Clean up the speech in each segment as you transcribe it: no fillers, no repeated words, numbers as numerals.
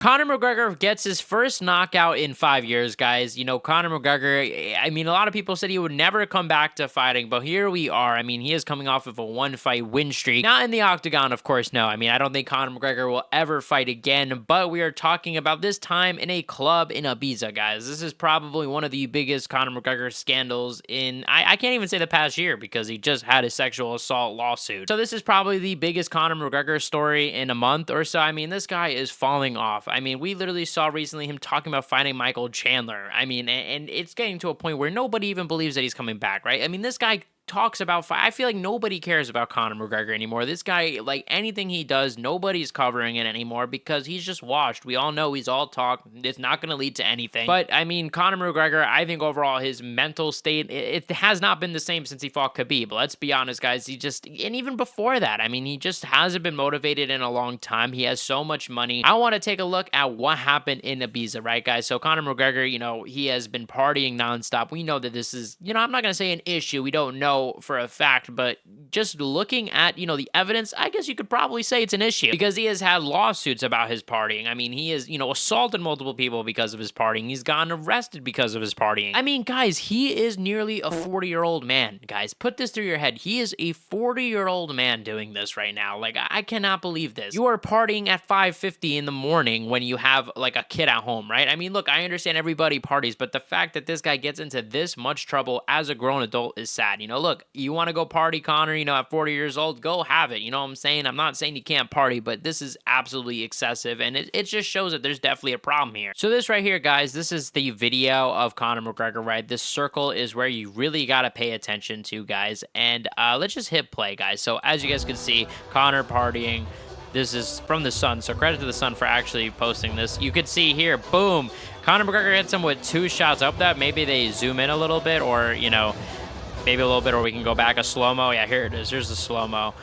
Conor McGregor gets his first knockout in 5 years, guys. You know, Conor McGregor, I mean, a lot of people said he would never come back to fighting, but here we are. I mean, he is coming off of a one-fight win streak. Not in the octagon, of course, no. I mean, I don't think Conor McGregor will ever fight again, but we are talking about this time in a club in Ibiza, guys. This is probably one of the biggest Conor McGregor scandals in, I can't even say the past year because he just had a sexual assault lawsuit. So this is probably the biggest Conor McGregor story in a month or so. I mean, this guy is falling off. I mean, we literally saw recently him talking about fighting Michael Chandler. I mean, and it's getting to a point where nobody even believes that he's coming back, right? I mean, this guy talks about I feel like nobody cares about Conor McGregor anymore. This guy, like anything he does, nobody's covering it anymore because he's just washed. We all know he's all talk. It's not going to lead to anything. But I mean, Conor McGregor, I think overall his mental state, it has not been the same since he fought Khabib. Let's be honest, guys. And even before that, I mean, he just hasn't been motivated in a long time. He has so much money. I want to take a look at what happened in Ibiza, right, guys? So Conor McGregor, you know, he has been partying nonstop. We know that this is, you know, I'm not going to say an issue. We don't know for a fact, but just looking at, you know, the evidence, I guess you could probably say it's an issue because he has had lawsuits about his partying. I mean, he has, you know, assaulted multiple people because of his partying. He's gotten arrested because of his partying. I mean, guys, he is nearly a 40-year-old man. Guys, put this through your head. He is a 40-year-old man doing this right now. Like, I cannot believe this. You are partying at 5:50 in the morning when you have like a kid at home, right? I mean, look, I understand everybody parties, but the fact that this guy gets into this much trouble as a grown adult is sad. You know, look, you want to go party, Conor, you know, at 40 years old, go have it. You know what I'm saying? I'm not saying you can't party, but this is absolutely excessive, and it just shows that there's definitely a problem here. So this right here, guys, this is the video of Conor McGregor, right? This circle is where you really got to pay attention to, guys, and let's just hit play, guys. So as you guys can see, Conor partying. This is from The Sun, so credit to The Sun for actually posting this. You could see here, boom, Conor McGregor hits him with 2 shots. I hope that maybe they zoom in a little bit, or, you know, maybe a little bit, or we can go back a slow-mo. Yeah, here it is. Here's the slow-mo.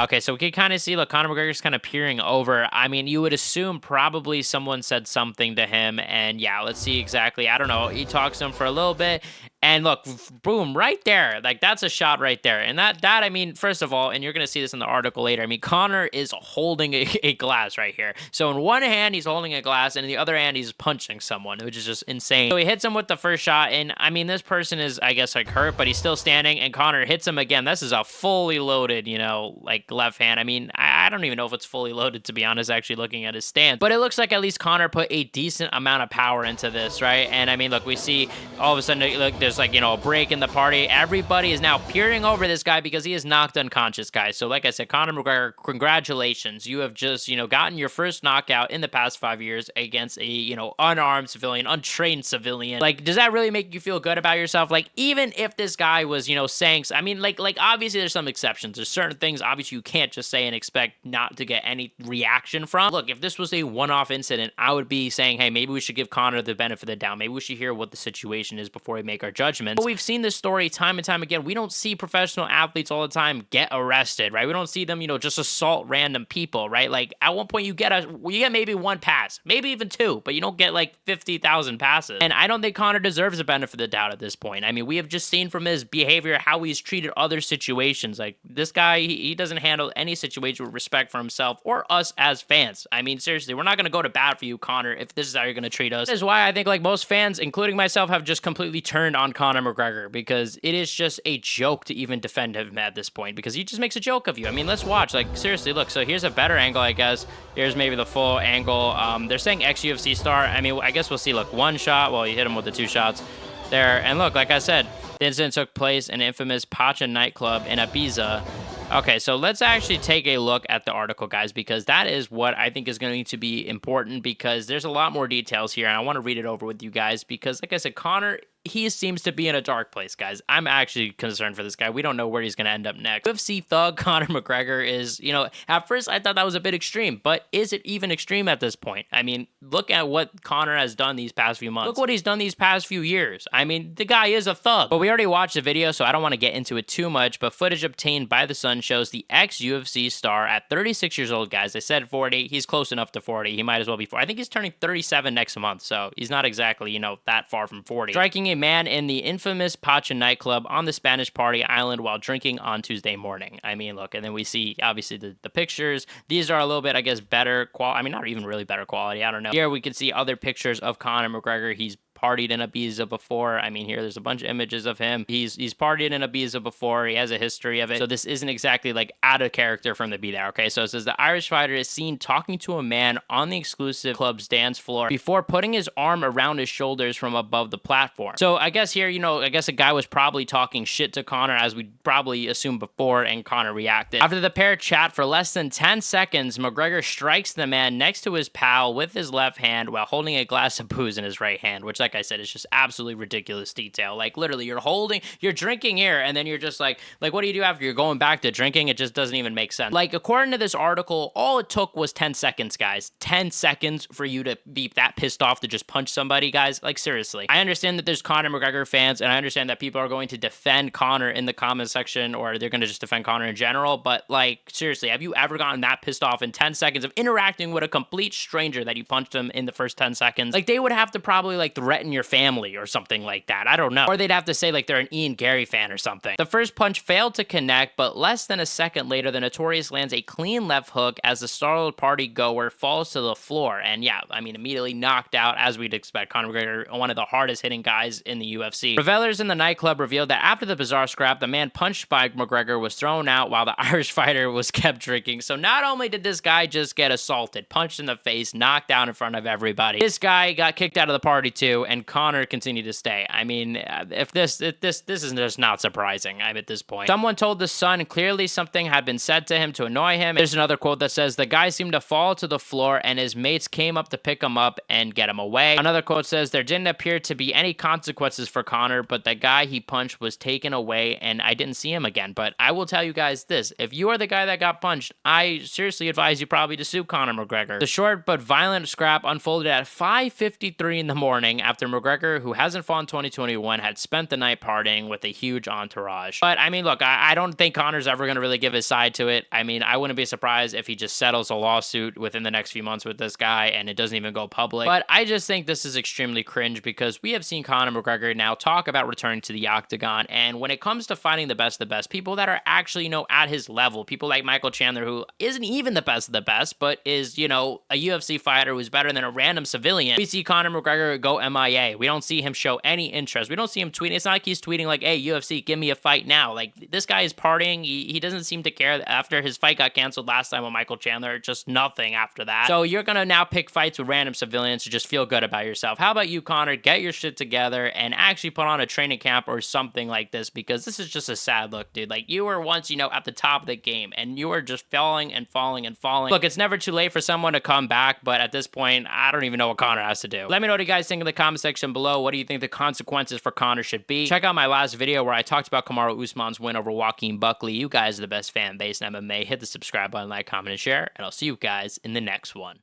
Okay, so we can kind of see, look, Conor McGregor's kind of peering over. I mean, you would assume probably someone said something to him, and yeah, let's see exactly. I don't know. He talks to him for a little bit, and look, boom, right there. Like, that's a shot right there. And that I mean, first of all, and you're going to see this in the article later, I mean, Conor is holding a glass right here. So in one hand, he's holding a glass, and in the other hand, he's punching someone, which is just insane. So he hits him with the first shot, and I mean, this person is, I guess, like hurt, but he's still standing, and Conor hits him again. This is a fully loaded, you know, like left hand. I mean, I don't even know if it's fully loaded, to be honest, actually looking at his stance. But it looks like at least Conor put a decent amount of power into this, right? And I mean, look, we see all of a sudden, look, there's like, you know, a break in the party. Everybody is now peering over this guy because he is knocked unconscious, guys. So like I said, Conor McGregor, congratulations. You have just, you know, gotten your first knockout in the past 5 years against a, you know, unarmed civilian, untrained civilian. Like, does that really make you feel good about yourself? Like, even if this guy was, you know, saying, I mean, like obviously there's some exceptions. There's certain things, obviously, you can't just say and expect not to get any reaction from. Look, if this was a one-off incident, I would be saying, hey, maybe we should give Conor the benefit of the doubt. Maybe we should hear what the situation is before we make our judgments. But we've seen this story time and time again. We don't see professional athletes all the time get arrested, right? We don't see them, you know, just assault random people, right? Like, at one point you get maybe 1 pass, maybe even 2, but you don't get like 50,000 passes. And I don't think Conor deserves the benefit of the doubt at this point. I mean, we have just seen from his behavior how he's treated other situations. Like, this guy, he doesn't handle any situation with respect for himself or us as fans. I mean, seriously, we're not going to go to bat for you, Conor, if this is how you're going to treat us. That is why I think, like, most fans, including myself, have just completely turned on Conor McGregor, because it is just a joke to even defend him at this point, because he just makes a joke of you. I mean, let's watch. Like, seriously, look, so here's a better angle, I guess. Here's maybe the full angle. They're saying ex-UFC star. I mean, I guess we'll see, look, 1 shot. Well, you hit him with the 2 shots there. And look, like I said, the incident took place in infamous Pacha nightclub in Ibiza. Okay, so let's actually take a look at the article, guys, because that is what I think is going to be important, because there's a lot more details here, and I want to read it over with you guys, because, like I said, Conor, he seems to be in a dark place, guys. I'm actually concerned for this guy. We don't know where he's going to end up next. UFC thug Conor McGregor is, you know, at first I thought that was a bit extreme, but is it even extreme at this point? I mean, look at what Conor has done these past few months. Look what he's done these past few years. I mean, the guy is a thug. But we already watched the video, so I don't want to get into it too much, but footage obtained by The Sun shows the ex-UFC star at 36 years old, guys. I said 40. He's close enough to 40. He might as well be 40. I think he's turning 37 next month, so he's not exactly, you know, that far from 40. Striking killing a man in the infamous Pacha nightclub on the Spanish party island while drinking on Tuesday morning. I mean, look, and then we see obviously the pictures. These are a little bit, I guess, better quality. I mean, not even really better quality. I don't know. Here we can see other pictures of Conor McGregor. He's partied in Ibiza before. I mean, here there's a bunch of images of him. He's partied in Ibiza before. He has a history of it. So this isn't exactly like out of character from the Be There. Okay, so it says the Irish fighter is seen talking to a man on the exclusive club's dance floor before putting his arm around his shoulders from above the platform. So I guess here, you know, I guess a guy was probably talking shit to Conor, as we probably assumed before, and Conor reacted. After the pair chat for less than 10 seconds, McGregor strikes the man next to his pal with his left hand while holding a glass of booze in his right hand, which, like I said, is just absolutely ridiculous detail. Like, literally, you're drinking here, and then you're just like, what do you do after you're going back to drinking? It just doesn't even make sense. Like, according to this article, all it took was 10 seconds, guys. 10 seconds for you to be that pissed off to just punch somebody, guys. Like, seriously. I understand that there's Conor McGregor fans, and I understand that people are going to defend Conor in the comment section, or they're going to just defend Conor in general, but, like, seriously, have you ever gotten that pissed off in 10 seconds of interacting with a complete stranger that you punched them in the first 10 seconds? Like, they would have to probably, like, threaten your family or something like that. I don't know. Or they'd have to say, like, they're an Ian Gary fan or something. The first punch failed to connect, but less than a second later, the Notorious lands a clean left hook as the startled party goer falls to the floor. And yeah, I mean, immediately knocked out, as we'd expect. Conor McGregor, one of the hardest hitting guys in the UFC. Revelers in the nightclub revealed that after the bizarre scrap, the man punched by McGregor was thrown out while the Irish fighter was kept drinking. So not only did this guy just get assaulted, punched in the face, knocked down in front of everybody, this guy got kicked out of the party too, and Conor continued to stay. I mean, if this is just not surprising. I'm at this point. Someone told the Sun clearly something had been said to him to annoy him. There's another quote that says the guy seemed to fall to the floor and his mates came up to pick him up and get him away. Another quote says there didn't appear to be any consequences for Conor, but the guy he punched was taken away and I didn't see him again. But I will tell you guys this, if you are the guy that got punched, I seriously advise you probably to sue Conor McGregor. The short but violent scrap unfolded at 5:53 in the morning after McGregor, who hasn't fought in 2021, had spent the night partying with a huge entourage. But I mean, look, I don't think Conor's ever going to really give his side to it. I mean, I wouldn't be surprised if he just settles a lawsuit within the next few months with this guy and it doesn't even go public. But I just think this is extremely cringe because we have seen Conor McGregor now talk about returning to the octagon. And when it comes to fighting the best of the best, people that are actually, you know, at his level, people like Michael Chandler, who isn't even the best of the best, but is, you know, a UFC fighter who's better than a random civilian. We see Conor McGregor go MIA. We don't see him show any interest. We don't see him tweeting. It's not like he's tweeting like, hey, UFC, give me a fight now. Like, this guy is partying. He doesn't seem to care. After his fight got canceled last time with Michael Chandler, just nothing after that. So you're going to now pick fights with random civilians to just feel good about yourself. How about you, Conor? Get your shit together and actually put on a training camp or something like this, because this is just a sad look, dude. Like, you were once, you know, at the top of the game and you are just falling and falling and falling. Look, it's never too late for someone to come back, but at this point, I don't even know what Conor has to do. Let me know what you guys think in the comment section below. What do you think the consequences for Conor should be? Check out my last video where I talked about Kamaru Usman's win over Joaquin Buckley. You guys are the best fan base in MMA. Hit the subscribe button, like, comment, and share, and I'll see you guys in the next one.